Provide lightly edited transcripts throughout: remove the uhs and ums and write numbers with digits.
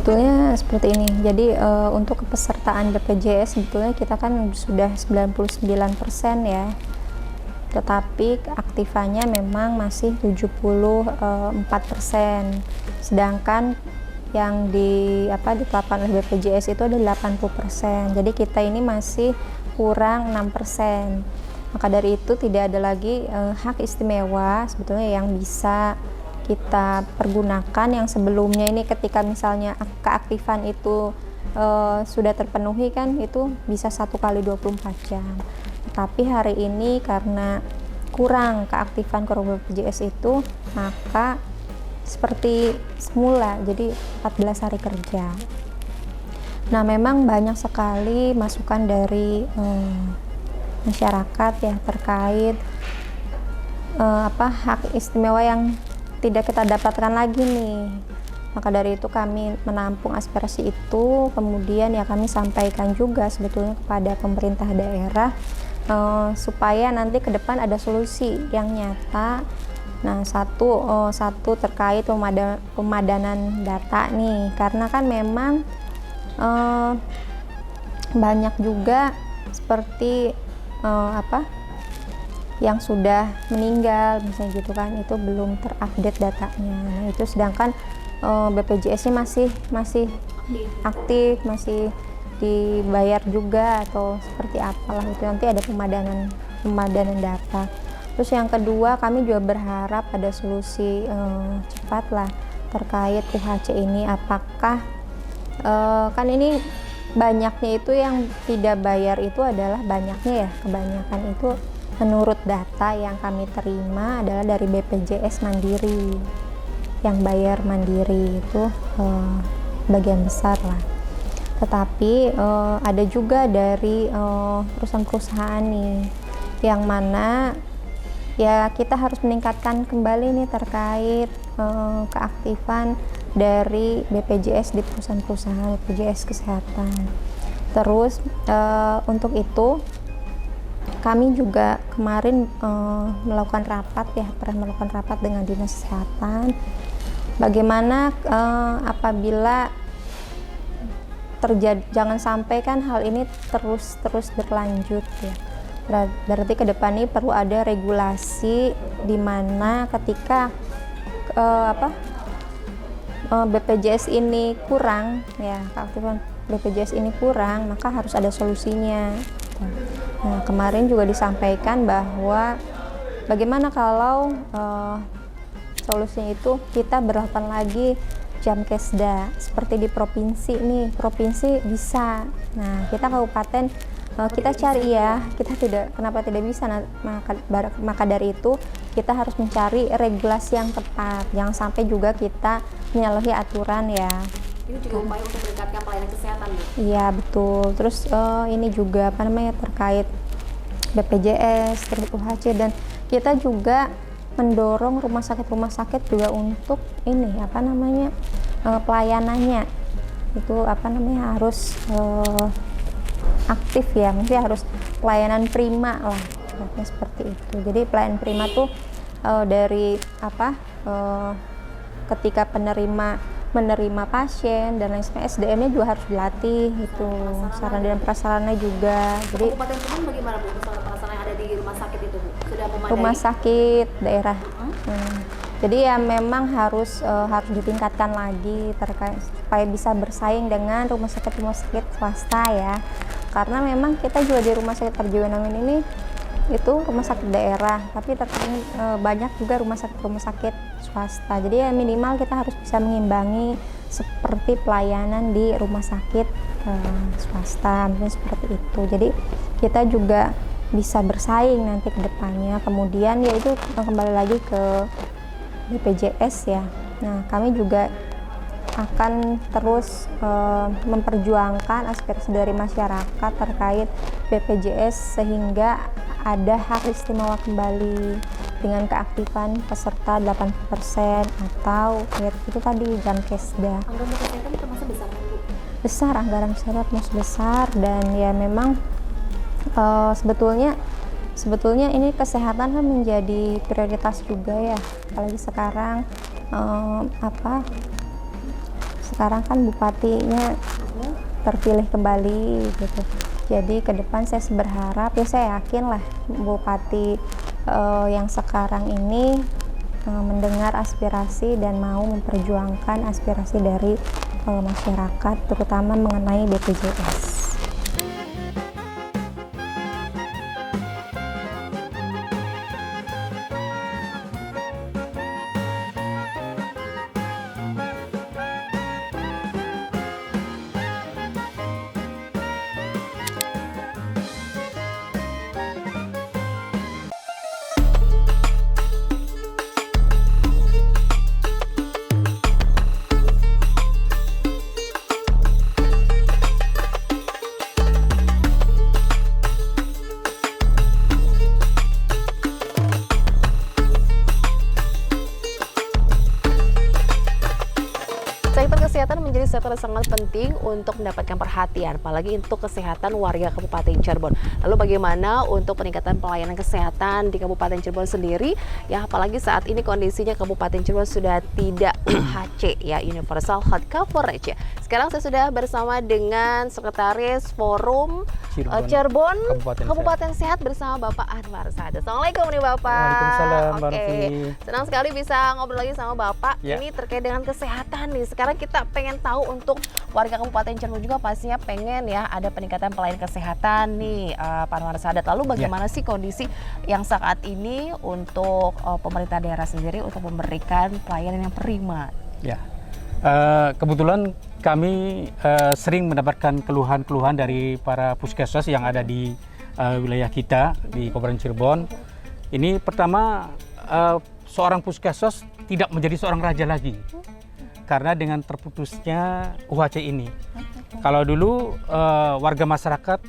Sebetulnya seperti ini. Jadi untuk kepesertaan BPJS sebetulnya kita kan sudah 99% ya. Tetapi keaktifannya memang masih 74%. Sedangkan yang ditetapkan oleh BPJS itu ada 80%. Jadi kita ini masih kurang 6%. Maka dari itu tidak ada lagi hak istimewa sebetulnya yang bisa kita pergunakan yang sebelumnya ini ketika misalnya keaktifan itu sudah terpenuhi kan itu bisa 1 kali 24 jam. Tapi hari ini karena kurang keaktifan korum BPJS itu, maka seperti semula, jadi 14 hari kerja. Nah, memang banyak sekali masukan dari masyarakat ya terkait hak istimewa yang tidak kita dapatkan lagi nih. Maka dari itu kami menampung aspirasi itu, kemudian ya kami sampaikan juga sebetulnya kepada pemerintah daerah supaya nanti ke depan ada solusi yang nyata. Nah, satu terkait pemadanan data nih, karena kan memang banyak juga seperti yang sudah meninggal misalnya gitu kan, itu belum terupdate datanya. Nah, itu sedangkan BPJS-nya masih aktif, masih dibayar juga atau seperti apalah, itu nanti ada pemadanan data. Terus yang kedua, kami juga berharap ada solusi cepat lah terkait UHC ini. Apakah kan ini banyaknya itu yang tidak bayar itu adalah banyaknya ya, kebanyakan itu menurut data yang kami terima adalah dari BPJS Mandiri, yang bayar mandiri itu bagian besar lah. Tetapi ada juga dari perusahaan-perusahaan nih, yang mana ya kita harus meningkatkan kembali nih terkait keaktifan dari BPJS di perusahaan-perusahaan BPJS Kesehatan. Terus untuk itu kami juga kemarin pernah melakukan rapat dengan Dinas Kesehatan. Bagaimana apabila terjadi, jangan sampai kan hal ini terus berlanjut ya. Berarti ke depan ini perlu ada regulasi di mana ketika BPJS ini kurang ya, keaktifan BPJS ini kurang, maka harus ada solusinya. Nah, kemarin juga disampaikan bahwa bagaimana kalau solusinya itu kita berlakukan lagi jam kesda seperti di provinsi nih. Provinsi bisa, nah kita kabupaten kita cari ya, kenapa tidak bisa. Nah, maka dari itu kita harus mencari regulasi yang tepat, jangan sampai juga kita menyalahi aturan ya. Ini juga upaya untuk meningkatkan pelayanan kesehatan, Bu? Iya betul. Terus ini juga terkait BPJS, terkait UHC, dan kita juga mendorong rumah sakit juga untuk ini pelayanannya itu harus aktif ya, mungkin harus pelayanan prima lah, seperti itu. Jadi pelayanan prima tuh dari ketika menerima pasien dan lain sebagainya, SDM-nya juga harus dilatih, itu sarana dan prasarana juga. Jadi Kabupaten Tuban bagaimana, Bu, sarana prasarana yang ada di rumah sakit itu, Bu? Sudah memadai? Rumah sakit daerah. Jadi ya memang harus ditingkatkan lagi terkait supaya bisa bersaing dengan rumah sakit swasta ya. Karena memang kita juga di rumah sakit Parjawanangun ini itu rumah sakit daerah, tapi banyak juga rumah sakit swasta. Jadi ya minimal kita harus bisa mengimbangi seperti pelayanan di rumah sakit swasta, mungkin seperti itu. Jadi kita juga bisa bersaing nanti ke depannya. Kemudian ya itu kembali lagi ke BPJS ya. Nah, kami juga akan terus memperjuangkan aspirasi dari masyarakat terkait BPJS sehingga ada hak istimewa kembali dengan keaktifan peserta 80% atau ya itu tadi jam kesda. Anggaran kesehatan termasuk besar kan, Bu? Besar, anggaran kesehatan termasuk besar, dan ya memang sebetulnya ini kesehatan kan menjadi prioritas juga ya, apalagi sekarang sekarang kan bupatinya terpilih kembali gitu. Jadi ke depan saya berharap, ya saya yakin lah bupati yang sekarang ini mendengar aspirasi dan mau memperjuangkan aspirasi dari masyarakat, terutama mengenai BPJS. Sektor kesehatan menjadi sektor yang sangat penting untuk mendapatkan perhatian, apalagi untuk kesehatan warga Kabupaten Cirebon. Lalu bagaimana untuk peningkatan pelayanan kesehatan di Kabupaten Cirebon sendiri? Ya, apalagi saat ini kondisinya Kabupaten Cirebon sudah tidak UHC, ya, Universal Health Coverage. Sekarang saya sudah bersama dengan Sekretaris Forum Cirebon Kabupaten Sehat bersama Bapak Anwar Sadat. Assalamualaikum nih Bapak. Waalaikumsalam, Mbak Oke, Raffi. senang sekali bisa ngobrol lagi sama Bapak. Ya. Ini terkait dengan kesehatan nih. Sekarang kita pengen tahu untuk warga Kabupaten Cirebon juga pastinya pengen ya ada peningkatan pelayanan kesehatan nih Pak Anwar Sadat. Lalu bagaimana sih kondisi yang saat ini untuk pemerintah daerah sendiri untuk memberikan pelayanan yang prima? Ya, kebetulan kami sering mendapatkan keluhan-keluhan dari para puskesmas yang ada di wilayah kita di Kabupaten Cirebon. Ini pertama, seorang puskesmas tidak menjadi seorang raja lagi karena dengan terputusnya UHC ini. Kalau dulu warga masyarakat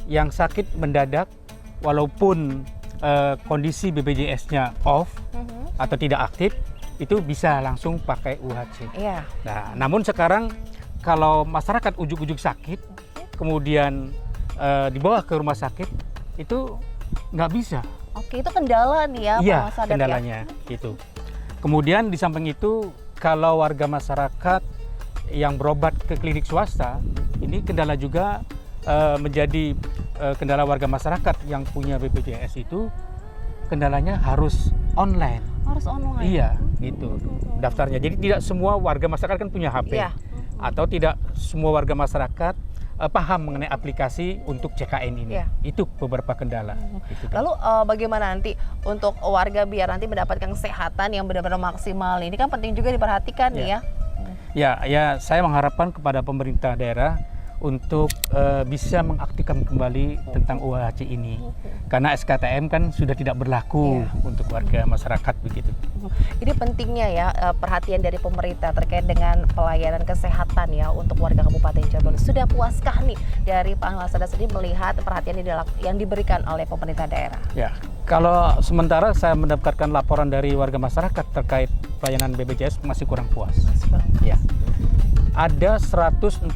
yang sakit mendadak, walaupun kondisi BPJS-nya off atau tidak aktif, itu bisa langsung pakai UHC. Iya. Nah, namun sekarang kalau masyarakat ujuk-ujuk sakit, kemudian dibawa ke rumah sakit, itu nggak bisa. Oke, itu kendala nih ya Iya, Pak Sadat kendalanya gitu. Kemudian di samping itu, kalau warga masyarakat yang berobat ke klinik swasta, ini kendala juga menjadi kendala warga masyarakat yang punya BPJS itu, kendalanya harus online. Harus online. Iya, gitu daftarnya. Jadi tidak semua warga masyarakat kan punya HP, Iya. atau tidak semua warga masyarakat paham mengenai aplikasi untuk CKN ini. Iya. Itu beberapa kendala. Gitu kan. Lalu bagaimana nanti untuk warga biar nanti mendapatkan kesehatan yang benar-benar maksimal? Ini kan penting juga diperhatikan nih ya. Ya, saya mengharapkan kepada pemerintah daerah untuk bisa mengaktifkan kembali tentang UHC ini, karena SKTM kan sudah tidak berlaku untuk warga masyarakat begitu. Ini pentingnya ya perhatian dari pemerintah terkait dengan pelayanan kesehatan ya untuk warga Kabupaten Cirebon. Sudah puaskah nih dari Pak Anwar Sadat sendiri melihat perhatian yang diberikan oleh pemerintah daerah? Ya, kalau sementara saya mendapatkan laporan dari warga masyarakat terkait pelayanan BPJS masih kurang puas. Ya, ada 144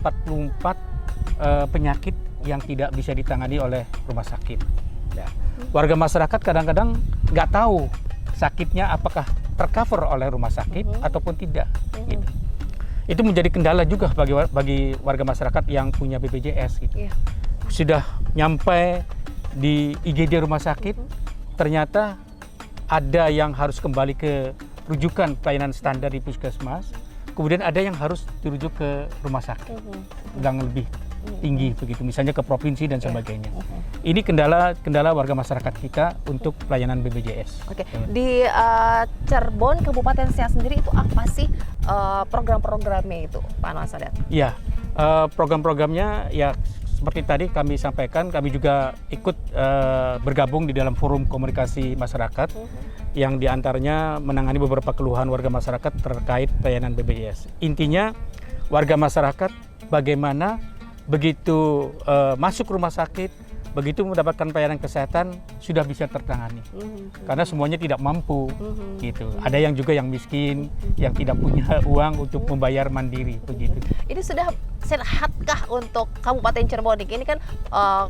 penyakit yang tidak bisa ditangani oleh rumah sakit. Ya. Warga masyarakat kadang-kadang nggak tahu sakitnya apakah tercover oleh rumah sakit ataupun tidak. Gitu. Itu menjadi kendala juga bagi warga masyarakat yang punya BPJS. Gitu. Sudah nyampe di IGD rumah sakit, ternyata ada yang harus kembali ke rujukan pelayanan standar di puskesmas, kemudian ada yang harus dirujuk ke rumah sakit yang lebih tinggi begitu, misalnya ke provinsi dan sebagainya. Ini kendala warga masyarakat kita untuk pelayanan BPJS. Oke, di Cirebon Kabupaten Sehat sendiri itu apa sih program-programnya itu, Pak Anwar Sadat? Iya, program-programnya ya seperti tadi kami sampaikan, kami juga ikut bergabung di dalam forum komunikasi masyarakat yang diantaranya menangani beberapa keluhan warga masyarakat terkait pelayanan BPJS. Intinya warga masyarakat bagaimana begitu masuk rumah sakit, begitu mendapatkan pelayanan kesehatan sudah bisa tertangani, karena semuanya tidak mampu, gitu. Ada yang juga yang miskin, yang tidak punya uang untuk membayar mandiri, begitu. Ini sudah sehatkah untuk Kabupaten Cirebon? Ini kan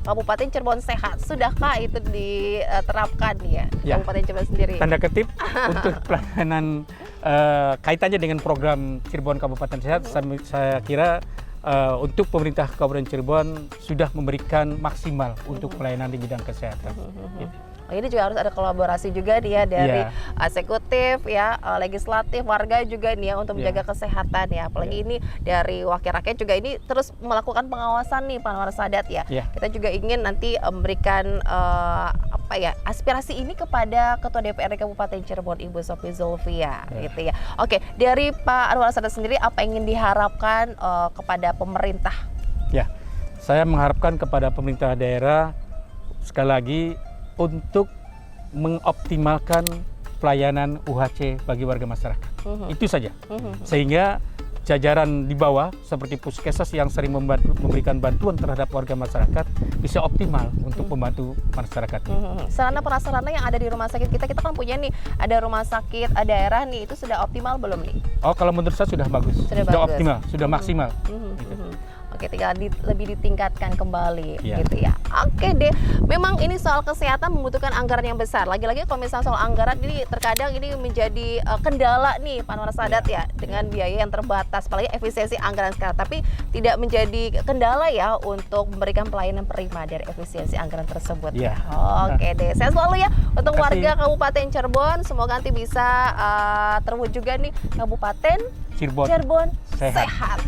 Kabupaten Cirebon sehat, sudahkah itu diterapkan ya, Ya. Kabupaten Cirebon sendiri? Tanda ketip untuk pelayanan kaitannya dengan program Cirebon Kabupaten Sehat, saya kira untuk pemerintah Kabupaten Cirebon sudah memberikan maksimal untuk pelayanan di bidang kesehatan. Gitu. Ini juga harus ada kolaborasi juga dia dari eksekutif ya, legislatif, warga juga nih ya untuk menjaga kesehatan ya. Apalagi ini dari wakil rakyat juga ini terus melakukan pengawasan nih Pak Anwar Sadat ya. Kita juga ingin nanti memberikan aspirasi ini kepada Ketua DPRD Kabupaten Cirebon Ibu Sophie Zulfia gitu ya. Oke, dari Pak Anwar Sadat sendiri apa yang ingin diharapkan kepada pemerintah? Ya, saya mengharapkan kepada pemerintah daerah sekali lagi untuk mengoptimalkan pelayanan UHC bagi warga masyarakat. Itu saja. Sehingga jajaran di bawah seperti puskesmas yang sering memberikan bantuan terhadap warga masyarakat bisa optimal untuk membantu masyarakat. Sarana prasarana yang ada di rumah sakit kita kan punya nih, ada rumah sakit, ada daerah nih, itu sudah optimal belum nih? Oh, kalau menurut saya sudah bagus, sudah bagus. Optimal, sudah maksimal. Gitu. Oke, tinggal lebih ditingkatkan kembali gitu Ya. ya. Oke deh, memang ini soal kesehatan membutuhkan anggaran yang besar. Lagi-lagi kalau misalnya soal anggaran ini terkadang ini menjadi kendala nih Pak Anwar Sadat ya, dengan biaya yang terbatas, apalagi efisiensi anggaran sekarang. Tapi tidak menjadi kendala ya untuk memberikan pelayanan prima dari efisiensi anggaran tersebut ya. Oke deh, saya selalu ya untuk warga Kabupaten Cirebon, semoga nanti bisa terwujud juga nih Kabupaten Cirebon sehat.